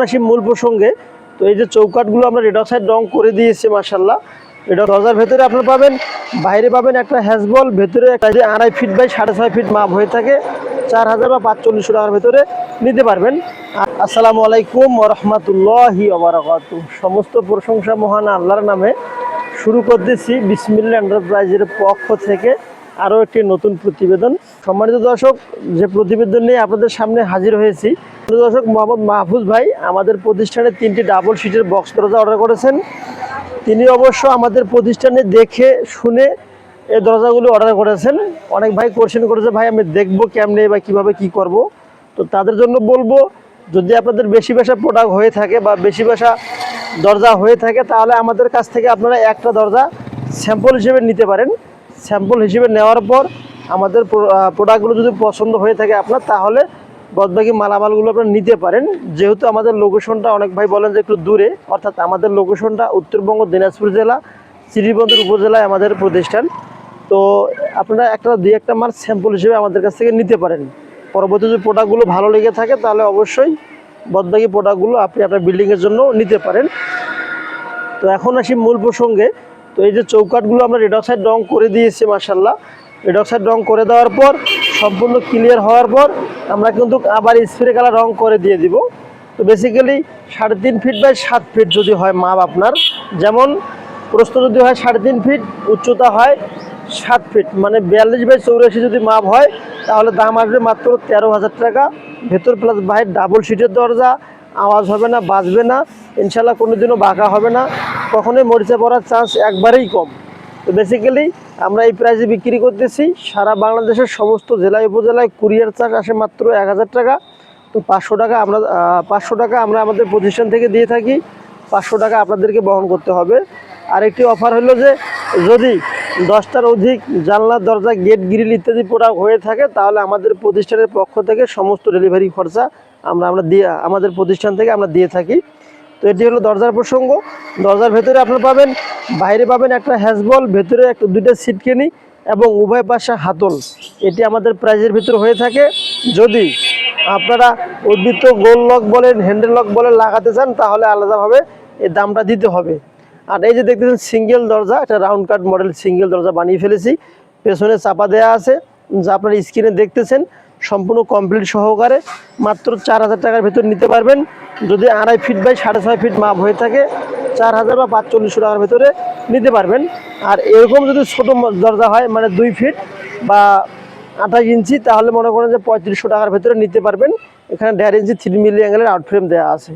আসি মূল প্রসঙ্গে। তো এই যে চৌকাটগুলো আমরা রেড অক্সাইড রং করে দিয়েছি মাশাআল্লাহ। এটা দরজার ভেতরে আপনারা পাবেন, বাইরে পাবেন একটা হ্যাজবল, ভেতরে একটা 2.5 ফিট বাই 6.5 ফিট মাপ হয়ে থাকে। 4000 বা 4500 টাকার ভেতরে নিতে পারবেন। আসসালামু আলাইকুম ওয়া রাহমাতুল্লাহি ওয়া বারাকাতুহু। সমস্ত প্রশংসা মহান আল্লাহর নামে। শুরু করতেছি বিসমিল্লাহ এন্টারপ্রাইজের পক্ষ থেকে আরও একটি নতুন প্রতিবেদন। সম্মানিত দর্শক, যে প্রতিবেদন নিয়ে আপনাদের সামনে হাজির হয়েছি, দর্শক মোহাম্মদ মাহফুজ ভাই আমাদের প্রতিষ্ঠানে 3টি ডাবল সিটের বক্স দরজা অর্ডার করেছেন। তিনি অবশ্য আমাদের প্রতিষ্ঠানে দেখে শুনে এই দরজাগুলো অর্ডার করেছেন। অনেক ভাই কোশ্চেন করেছে, ভাই আমি দেখবো কেমনে বা কীভাবে কি করব। তো তাদের জন্য বলবো, যদি আপনাদের বেশি বেশা প্রোডাক্ট হয়ে থাকে বা বেশি বেশা দরজা হয়ে থাকে, তাহলে আমাদের কাছ থেকে আপনারা একটা দরজা স্যাম্পল হিসেবে নিতে পারেন। স্যাম্পল হিসেবে নেওয়ার পর আমাদের প্রোডাক্টগুলো যদি পছন্দ হয়ে থাকে আপনার, তাহলে বাদবাকি মালামালগুলো আপনারা নিতে পারেন। যেহেতু আমাদের লোকেশনটা অনেক ভাই বলেন যে একটু দূরে, অর্থাৎ আমাদের লোকেশনটা উত্তরবঙ্গ দিনাজপুর জেলা শ্রীবন্দর উপজেলায় আমাদের প্রতিষ্ঠান। তো আপনারা দুই একটা মাল স্যাম্পল হিসেবে আমাদের কাছ থেকে নিতে পারেন। পরবর্তী যদি প্রোডাক্টগুলো ভালো লেগে থাকে, তাহলে অবশ্যই বাদবাকি প্রোডাক্টগুলো আপনি আপনার বিল্ডিংয়ের জন্য নিতে পারেন। তো এখন আসি মূল প্রসঙ্গে। তো এই যে চৌকাটগুলো আমরা রেড অক্সাইড রং করে দিয়েছি মাশাআল্লাহ। রেড অক্সাইড রং করে দেওয়ার পর সম্পূর্ণ ক্লিয়ার হওয়ার পর আমরা কিন্তু আবার স্প্রে কালার রং করে দিয়ে দিব। তো বেসিক্যালি 3.5 ফিট বাই 7 ফিট যদি হয় মাপ আপনার, যেমন প্রস্থ যদি হয় 3.5 ফিট, উচ্চতা হয় 7 ফিট, মানে 42 বাই 84 যদি মাপ হয়, তাহলে দাম আসবে মাত্র 13,000 টাকা। ভেতর প্লাস বাইরে ডাবল সিটের দরজা, আওয়াজ হবে না, বাজবে না, ইনশাল্লাহ কোনোদিনও বাঁকা হবে না, কখনোই মরিচা পড়ার চান্স একবারেই কম। তো বেসিক্যালি আমরা এই প্রাইসে বিক্রি করতেছি। সারা বাংলাদেশের সমস্ত জেলায় উপজেলায় কুরিয়ার চার্জ আসে মাত্র 1000 টাকা। তো 500 টাকা আমরা আমাদের প্রতিষ্ঠান থেকে দিয়ে থাকি। 500 টাকা আপনাদেরকে বহন করতে হবে। আরেকটি অফার হলো যে, যদি 10টার অধিক জানলা, দরজা, গেট, গ্রিল ইত্যাদি প্রোডাক্ট হয়ে থাকে, তাহলে আমাদের প্রতিষ্ঠানের পক্ষ থেকে সমস্ত ডেলিভারি খরচা আমাদের প্রতিষ্ঠান থেকে আমরা দিয়ে থাকি। তো এটি হলো দরজার প্রসঙ্গ। দরজার ভেতরে আপনারা পাবেন, বাইরে পাবেন একটা হ্যাজবল, ভেতরে দুইটা সিটকেনি এবং উভয় পাশে হাতল। এটি আমাদের প্রাইজের ভিতরে হয়ে থাকে। যদি আপনারা উদ্বৃত্ত গোল লক বলেন, হ্যান্ডেল লক বলেন লাগাতে চান, তাহলে আলাদাভাবে এই দামটা দিতে হবে। আর এই যে দেখতেছেন সিঙ্গেল দরজা, একটা রাউন্ড কাট মডেল সিঙ্গেল দরজা বানিয়ে ফেলেছি। পেছনে চাপা দেওয়া আছে, যা আপনারা স্ক্রিনে দেখতেছেন, সম্পূর্ণ কমপ্লিট সহকারে মাত্র 4000 টাকার ভেতর নিতে পারবেন। যদি 2.5 ফিট বাই 6.5 ফিট মাপ হয়ে থাকে, 4000 বা 4500 টাকার ভেতরে নিতে পারবেন। আর এরকম যদি ছোট দরজা হয়, মানে 2 ফিট বা 28 ইঞ্চি, তাহলে মনে করেন যে 3500 টাকার ভেতরে নিতে পারবেন। এখানে 1.5 ইঞ্চি 3 মিলি অ্যাঙ্গেলের আউট ফ্রেম দেওয়া আছে।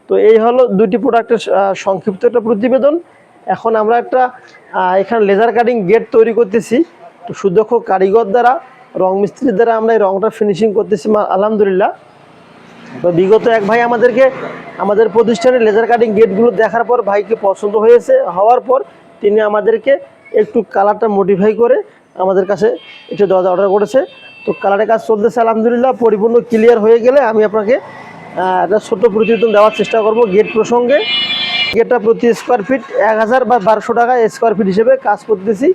তো এই হলো দুটি প্রোডাক্টের সংক্ষিপ্ত একটা প্রতিবেদন। এখন আমরা এখানে লেজার কাটিং গেট তৈরি করতেছি। তো সুদক্ষ কারিগর দ্বারা, রং মিস্ত্রির দ্বারা আমরা এই রংটা ফিনিশিং করতেছি আলহামদুলিল্লাহ। তো বিগত এক ভাই আমাদের প্রতিষ্ঠানের লেজার কাটিং গেটগুলো দেখার পর ভাইকে পছন্দ হওয়ার পর তিনি আমাদেরকে একটু কালারটা মডিফাই করে আমাদের কাছে একটু দরজা অর্ডার করেছে। তো কালারের কাজ চলতেছে আলহামদুলিল্লাহ। পরিপূর্ণ ক্লিয়ার হয়ে গেলে আমি আপনাকে একটা ছোট্ট প্রতিবেদন দেওয়ার চেষ্টা করব গেট প্রসঙ্গে। গেটটা প্রতি স্কোয়ার ফিট 1000 বা 1200 টাকা স্কোয়ার ফিট হিসেবে কাজ করতেছি।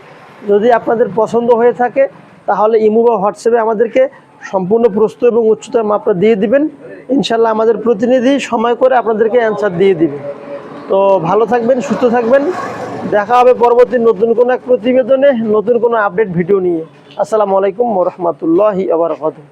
যদি আপনাদের পছন্দ হয়ে থাকে, তাহলে ইমো বা হোয়াটসঅ্যাপে আমাদেরকে সম্পূর্ণ প্রস্থ এবং উচ্চতার মাপটা দিয়ে দিবেন। ইনশাল্লাহ আমাদের প্রতিনিধি সময় করে আপনাদেরকে অ্যান্সার দিয়ে দিবে। তো ভালো থাকবেন, সুস্থ থাকবেন। দেখা হবে পরবর্তী নতুন কোনো এক প্রতিবেদনে, নতুন কোনো আপডেট ভিডিও নিয়ে। আসসালামু আলাইকুম ওয়া রাহমাতুল্লাহি ওয়া বারাকাতুহু।